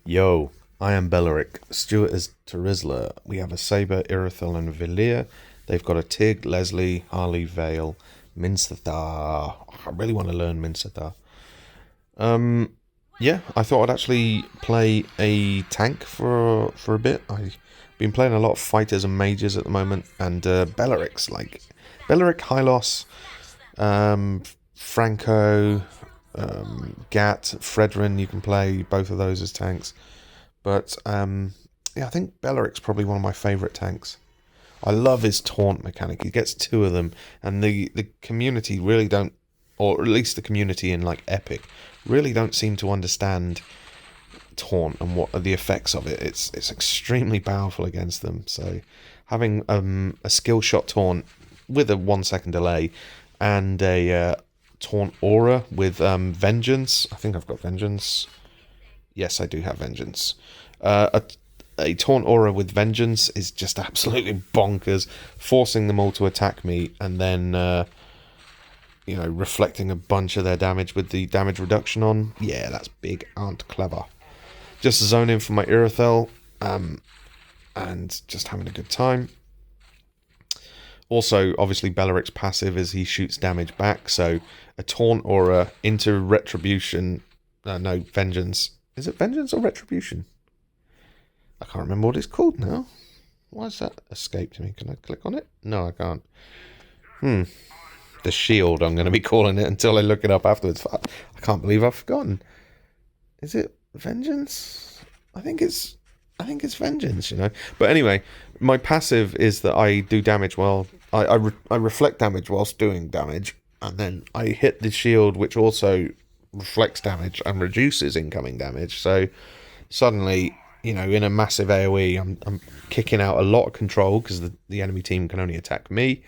Yo, I am Belleric. Stuart is Terizla. We have a Saber, Irithyll, and Villiers. They've got a Tig, Leslie, Harley, Vale, Minstathar. I really want to learn Minstathar. Yeah, I thought I'd actually play a tank for a bit. I've been playing a lot of fighters and mages at the moment, and Belleric's like Belleric, Hylos, Franco, Gat, Fredrin. You can play both of those as tanks. But yeah, I think Belleric's probably one of my favourite tanks. I love his taunt mechanic. He gets two of them, and the community really don't, or at least the community in like Epic, really don't seem to understand taunt and what are the effects of it. It's extremely powerful against them. So having a skill shot taunt with a 1 second delay and a taunt aura with vengeance. I think I've got vengeance. Yes, I do have vengeance. A taunt aura with vengeance is just absolutely bonkers, forcing them all to attack me and then reflecting a bunch of their damage with the damage reduction on. Yeah, that's big and clever. Just zone in for my Irithyll, and just having a good time. Also, obviously, Belleric's passive is he shoots damage back, so a taunt aura into retribution. No, vengeance. Is it vengeance or retribution? I can't remember what it's called now. Why has that escaped me? Can I click on it? No, I can't. The shield, I'm going to be calling it until I look it up afterwards. I can't believe I've forgotten. Is it vengeance? I think it's vengeance, But anyway, my passive is that I do damage while I reflect damage whilst doing damage, and then I hit the shield, which also reflects damage and reduces incoming damage. So suddenly, in a massive AoE, I'm kicking out a lot of control because the enemy team can only attack me,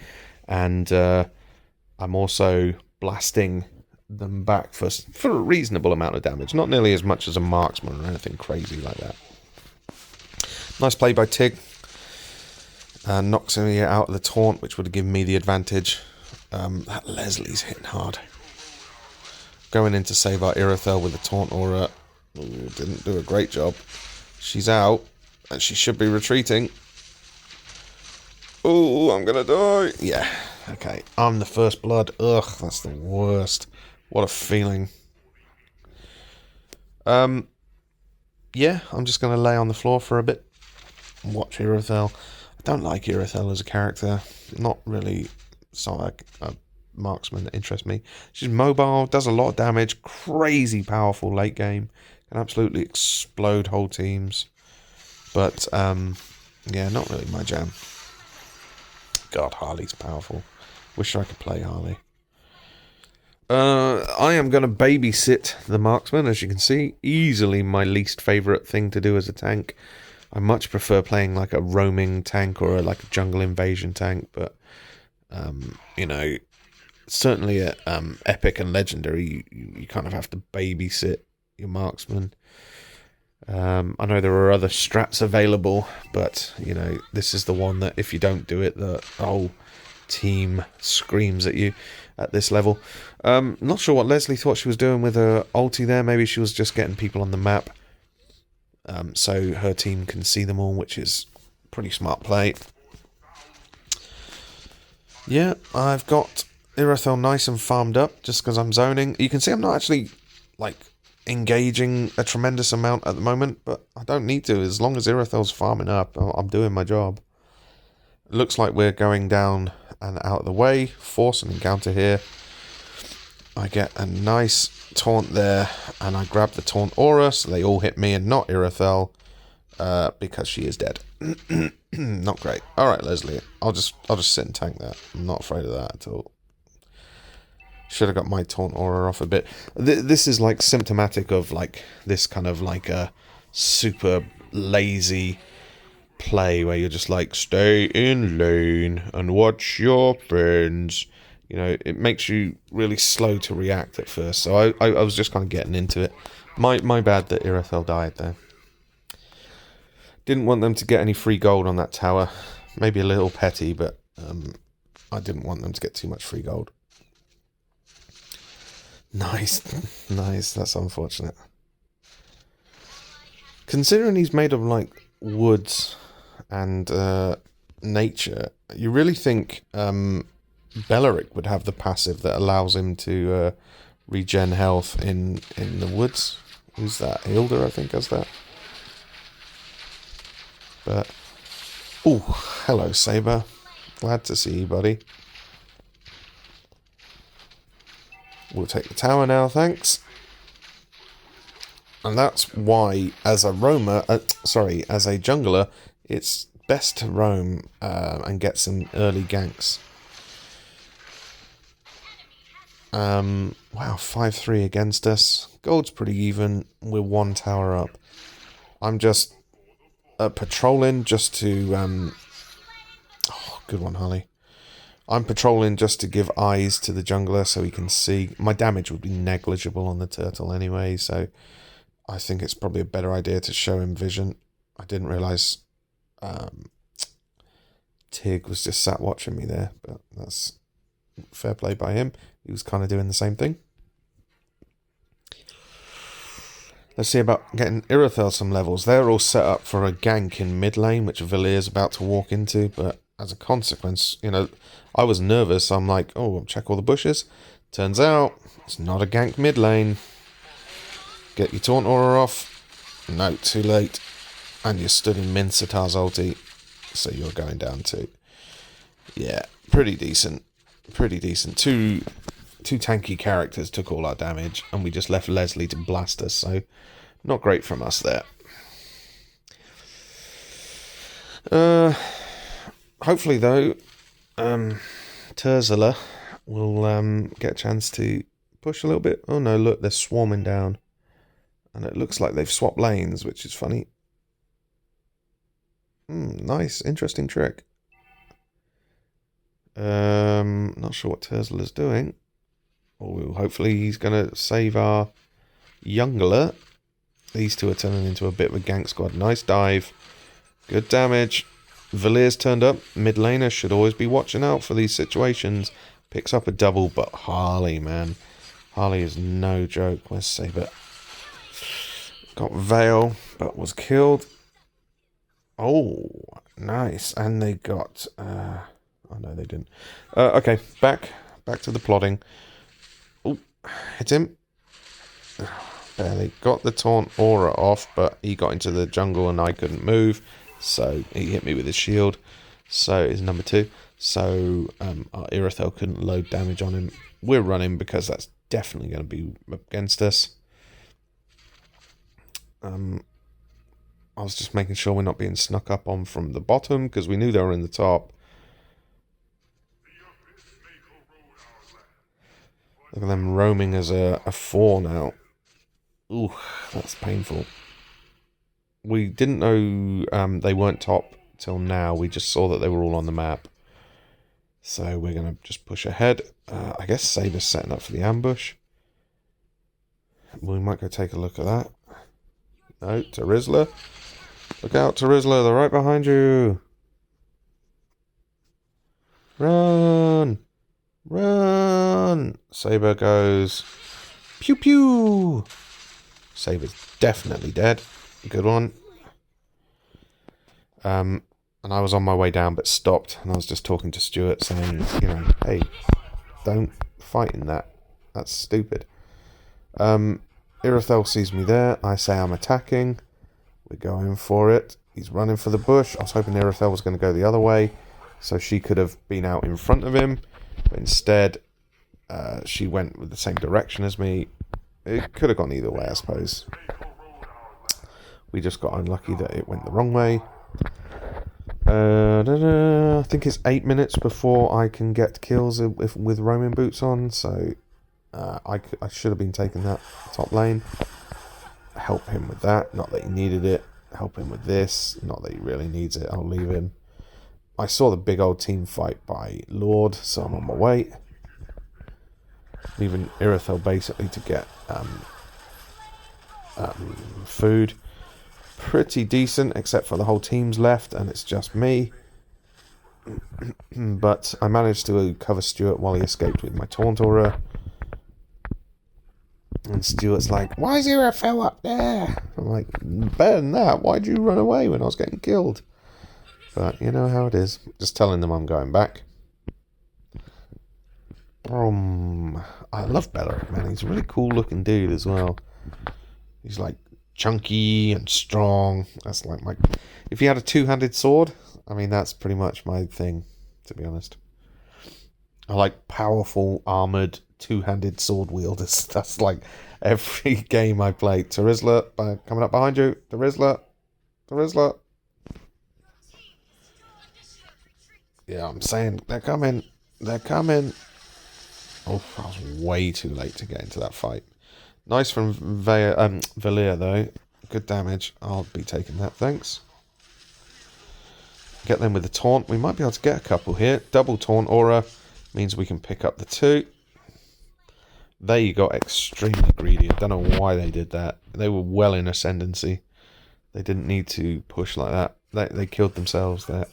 and I'm also blasting them back for a reasonable amount of damage. Not nearly as much as a marksman or anything crazy like that. Nice play by Tig. Knocks me out of the taunt, which would have given me the advantage. That Leslie's hitting hard. Going in to save our Irithyll with the taunt aura. Ooh, didn't do a great job. She's out, and she should be retreating. Ooh, I'm gonna die. Yeah, okay. I'm the first blood. Ugh, that's the worst. What a feeling. Yeah, I'm just gonna lay on the floor for a bit. Watch Irithyll. I don't like Irithyll as a character. Not really a marksman that interests me. She's mobile, does a lot of damage, crazy powerful late game, can absolutely explode whole teams. But yeah, not really my jam. God, Harley's powerful. Wish I could play Harley. I am going to babysit the marksman, as you can see. Easily my least favourite thing to do as a tank. I much prefer playing like a roaming tank or like a jungle invasion tank, but certainly at Epic and Legendary, you kind of have to babysit your marksman. I know there are other strats available, but this is the one that if you don't do it, the whole team screams at you at this level. Not sure what Leslie thought she was doing with her ulti there. Maybe she was just getting people on the map, so her team can see them all, which is pretty smart play. Yeah, I've got Irithyll nice and farmed up just because I'm zoning. You can see I'm not actually engaging a tremendous amount at the moment, but I don't need to. As long as Irithyll's farming up, I'm doing my job. It looks like we're going down and out of the way. Force an encounter here. I get a nice taunt there, and I grab the taunt aura, so they all hit me and not Irithyll, because she is dead. Not great. Alright, Leslie. I'll just sit and tank that. I'm not afraid of that at all. Should have got my taunt aura off a bit. This is like symptomatic of like this kind of like a super lazy play where you're just like, stay in lane and watch your friends. It makes you really slow to react at first. So I was just kind of getting into it. My bad that Irithyll died there. Didn't want them to get any free gold on that tower. Maybe a little petty, but I didn't want them to get too much free gold. Nice. Nice. That's unfortunate. Considering he's made of like woods and nature, you really think Belleric would have the passive that allows him to regen health in the woods. Who's that? Hilda, I think, has that. But oh, hello, Saber. Glad to see you, buddy. We'll take the tower now, thanks. And that's why, as a roamer, as a jungler, it's best to roam and get some early ganks. Wow, 5-3 against us. Gold's pretty even. We're one tower up. I'm just patrolling just to... oh, good one, Harley. I'm patrolling just to give eyes to the jungler so he can see. My damage would be negligible on the turtle anyway, so I think it's probably a better idea to show him vision. I didn't realise Tig was just sat watching me there, but that's fair play by him. He was kind of doing the same thing. Let's see about getting Irithyll some levels. They're all set up for a gank in mid lane, which Valir's about to walk into, but as a consequence, you know, I was nervous. I'm like, oh, check all the bushes. Turns out, it's not a gank mid lane. Get your taunt aura off. No, too late. And you're stood in Minsatar's ulti, so you're going down too. Yeah, pretty decent. Pretty decent. Two tanky characters took all our damage, and we just left Leslie to blast us, so not great from us there. Hopefully, though, Terzala will get a chance to push a little bit. Oh no, look, they're swarming down. And it looks like they've swapped lanes, which is funny. Nice, interesting trick. Not sure what Terzala's doing. Oh, hopefully he's going to save our jungler. These two are turning into a bit of a gank squad. Nice dive. Good damage. Valir's turned up. Mid laner should always be watching out for these situations. Picks up a double, but Harley, man. Harley is no joke. Where's Saber? Got Veil, but was killed. Oh, nice. And they got... oh, no, they didn't. Okay, back to the plotting. Oh, hit him. Barely. Got the taunt aura off, but he got into the jungle and I couldn't move. So he hit me with his shield. So it's number 2. So our Irithyll couldn't load damage on him. We're running because that's definitely going to be against us. I was just making sure we're not being snuck up on from the bottom because we knew they were in the top. Look at them roaming as a 4 now. Ooh, that's painful. We didn't know they weren't top till now. We just saw that they were all on the map. So we're going to just push ahead. I guess Saber's setting up for the ambush. We might go take a look at that. No, Terizla. Look out, Terizla, they're right behind you. Run! Run! Saber goes... Pew pew! Saber's definitely dead. Good one. And I was on my way down but stopped, and I was just talking to Stuart saying, you know, hey, don't fight in that. That's stupid. Irithyll sees me there. I say I'm attacking. We're going for it. He's running for the bush. I was hoping Irithyll was going to go the other way, so she could have been out in front of him. But instead, she went with the same direction as me. It could have gone either way, I suppose. We just got unlucky that it went the wrong way. I think it's 8 minutes before I can get kills with roaming boots on, so I should have been taking that top lane. Help him with that, not that he needed it. Help him with this, not that he really needs it. I'll leave him. I saw the big old team fight by Lord, so I'm on my way. Leaving Irithyll basically to get food. Pretty decent, except for the whole team's left and it's just me. But I managed to cover Stuart while he escaped with my taunt aura. And Stuart's like, why is there a fell up there? I'm like, better than that. Why'd you run away when I was getting killed? But you know how it is. Just telling them I'm going back. I love Beleric, man. He's a really cool looking dude as well. He's like chunky and strong. That's like my... If he had a two-handed sword, I mean, that's pretty much my thing, to be honest. I like powerful, armoured, two-handed sword wielders. That's like every game I play. Terizla, coming up behind you. Terizla. Yeah, I'm saying, they're coming. They're coming. Oh, I was way too late to get into that fight. Nice from Valir, though. Good damage. I'll be taking that, thanks. Get them with the taunt. We might be able to get a couple here. Double taunt aura means we can pick up the 2. They got extremely greedy. I don't know why they did that. They were well in ascendancy. They didn't need to push like that. They killed themselves there.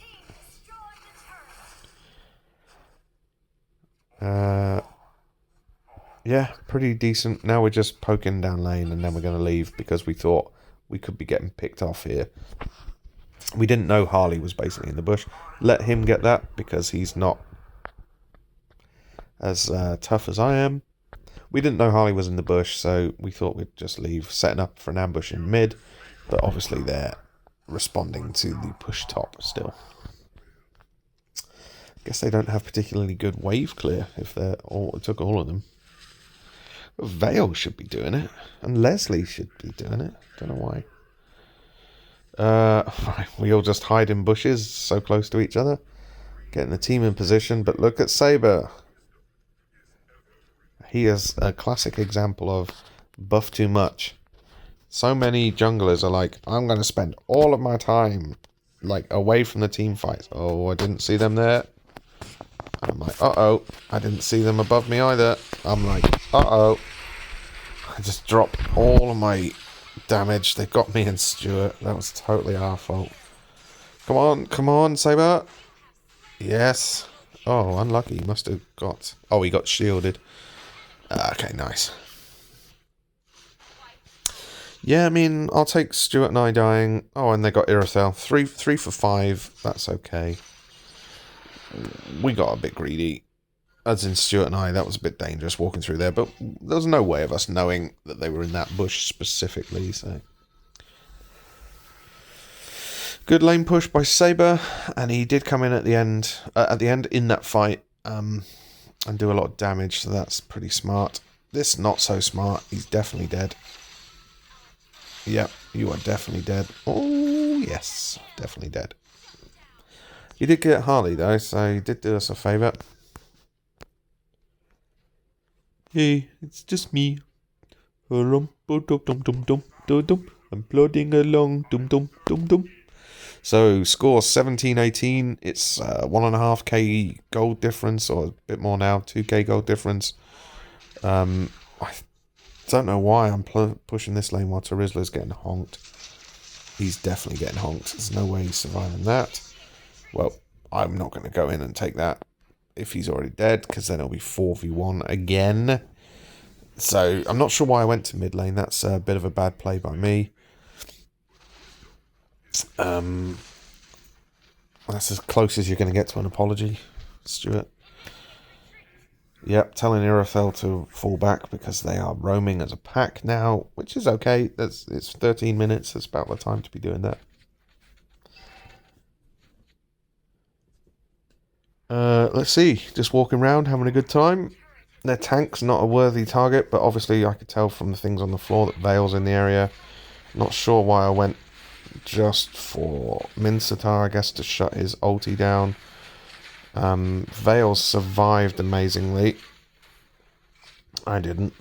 Yeah, pretty decent. Now we're just poking down lane and then we're going to leave because we thought we could be getting picked off here. We didn't know Harley was basically in the bush. Let him get that because he's not as tough as I am. We didn't know Harley was in the bush, so we thought we'd just leave, setting up for an ambush in mid. But obviously they're responding to the push top still. Guess they don't have particularly good wave clear if it took all of them. Vale should be doing it, and Leslie should be doing it. Don't know why. Right, we all just hide in bushes so close to each other, getting the team in position. But look at Saber. He is a classic example of buff too much. So many junglers are like, I'm going to spend all of my time like away from the team fights. Oh, I didn't see them there. I'm like, uh-oh, I didn't see them above me either. I'm like, uh-oh. I just dropped all of my damage. They got me and Stuart. That was totally our fault. Come on, Saber. Yes. Oh, unlucky. He must have got... Oh, he got shielded. Okay, nice. Yeah, I mean, I'll take Stuart and I dying. Oh, and they got Irothel. 3 for 5. That's okay. We got a bit greedy, as in Stuart and I. That was a bit dangerous walking through there, but there was no way of us knowing that they were in that bush specifically. So good lane push by Saber, and he did come in at the end in that fight and do a lot of damage. So that's pretty smart. This not so smart. He's definitely dead. Yep, you are definitely dead. Oh yes, definitely dead. He did get Harley, though, so he did do us a favour. Hey, it's just me. I'm plodding along. So, score 17-18. It's 1.5k gold difference, or a bit more now, 2k gold difference. I don't know why I'm pushing this lane while Terizla's getting honked. He's definitely getting honked. There's no way he's surviving that. Well, I'm not going to go in and take that if he's already dead, because then it'll be 4v1 again. So, I'm not sure why I went to mid lane. That's a bit of a bad play by me. That's as close as you're going to get to an apology, Stuart. Yep, telling Irothel to fall back because they are roaming as a pack now, which is okay. It's 13 minutes. That's about the time to be doing that. Let's see. Just walking around, having a good time. Their tank's not a worthy target, but obviously I could tell from the things on the floor that Vale's in the area. Not sure why I went just for Minsatar, I guess, to shut his ulti down. Vale survived amazingly. I didn't.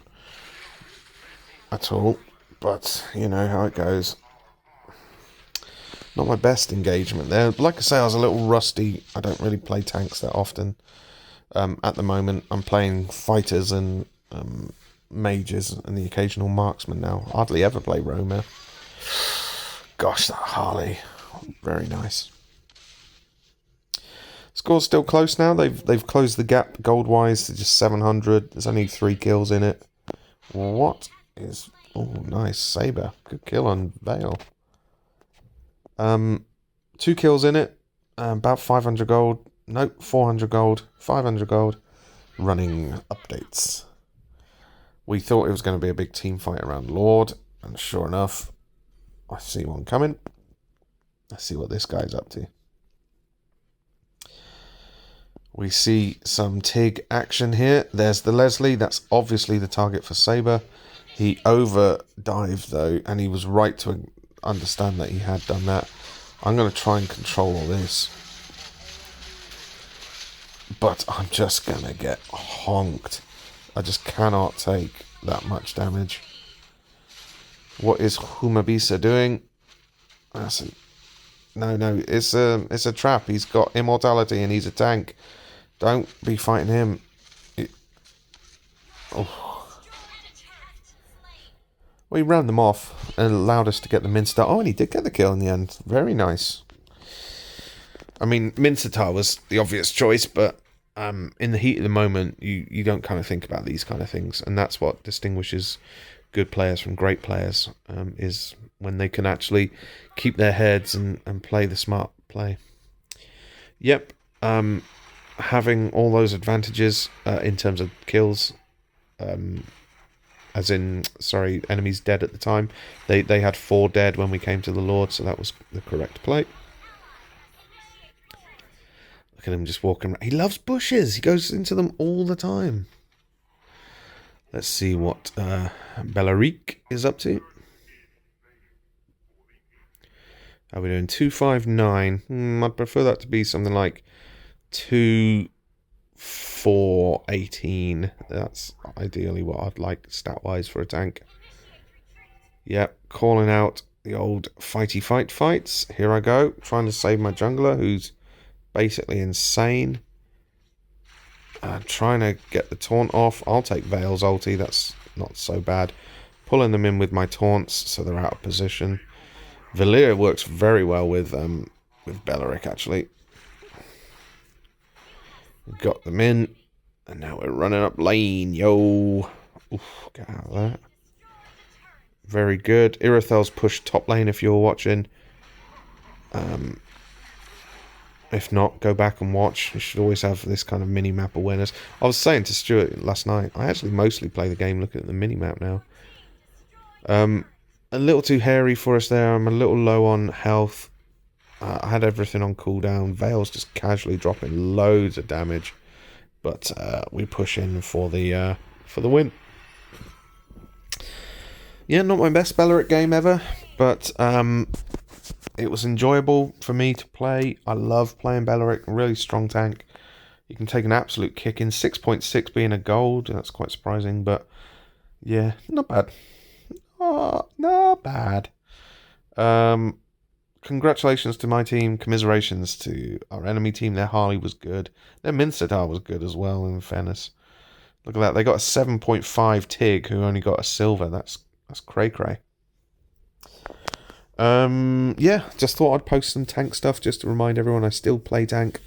At all. But, you know how it goes. Not my best engagement there. Like I say, I was a little rusty. I don't really play tanks that often. At the moment, I'm playing fighters and mages and the occasional marksman now. Hardly ever play Roamer. Gosh, that Harley. Very nice. Score's still close now. They've closed the gap gold-wise to just 700. There's only 3 kills in it. What is... Oh, nice. Saber. Good kill on Vale. 2 kills in it. About 500 gold. Nope, 400 gold. 500 gold. Running updates. We thought it was going to be a big team fight around Lord. And sure enough, I see one coming. Let's see what this guy's up to. We see some TIG action here. There's the Leslie. That's obviously the target for Saber. He over dived though, and he was right to understand that he had done that. I'm going to try and control all this. But I'm just going to get honked. I just cannot take that much damage. What is Humabisa doing? No, it's a trap. He's got immortality and he's a tank. Don't be fighting him. Oh. Well, he ran them off and allowed us to get the Minster. Oh, and he did get the kill in the end. Very nice. I mean, Minster was the obvious choice, but in the heat of the moment, you don't kind of think about these kind of things. And that's what distinguishes good players from great players, is when they can actually keep their heads and play the smart play. Yep. Having all those advantages in terms of kills, as in, sorry, enemies dead at the time. They had 4 dead when we came to the Lord, so that was the correct play. Look at him just walking around. He loves bushes. He goes into them all the time. Let's see what Bellarique is up to. Are we doing 259? I'd prefer that to be something like 2-4-18. That's ideally what I'd like stat-wise for a tank. Yep, calling out the old fights. Here I go, trying to save my jungler, who's basically insane. Trying to get the taunt off. I'll take Vale's ulti, that's not so bad. Pulling them in with my taunts so they're out of position. Valir works very well with Bellaric, actually. Got them in. And now we're running up lane, yo. Oof, get out of that. Very good. Irithel's pushed top lane if you're watching. If not, go back and watch. You should always have this kind of mini-map awareness. I was saying to Stuart last night, I actually mostly play the game looking at the mini-map now. A little too hairy for us there. I'm a little low on health. I had everything on cooldown. Vale's just casually dropping loads of damage. But we push in for the win. Yeah, not my best Bellaric game ever. But it was enjoyable for me to play. I love playing Bellaric. Really strong tank. You can take an absolute kick in. 6.6 being a gold. That's quite surprising. But yeah, not bad. Oh, not bad. Congratulations to my team. Commiserations to our enemy team. Their Harley was good. Their Mincetar was good as well, in fairness. Look at that. They got a 7.5 Tig who only got a silver. That's cray-cray. Yeah, just thought I'd post some tank stuff just to remind everyone I still play tank.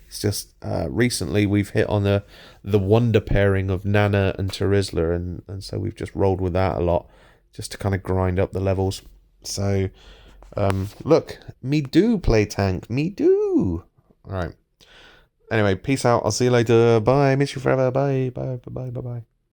It's just recently we've hit on the wonder pairing of Nana and Terizla, and so we've just rolled with that a lot just to kind of grind up the levels. So look, me do play tank, me do. All right. Anyway, peace out. I'll see you later. Bye. Miss you forever. Bye. Bye. Bye. Bye. Bye. Bye.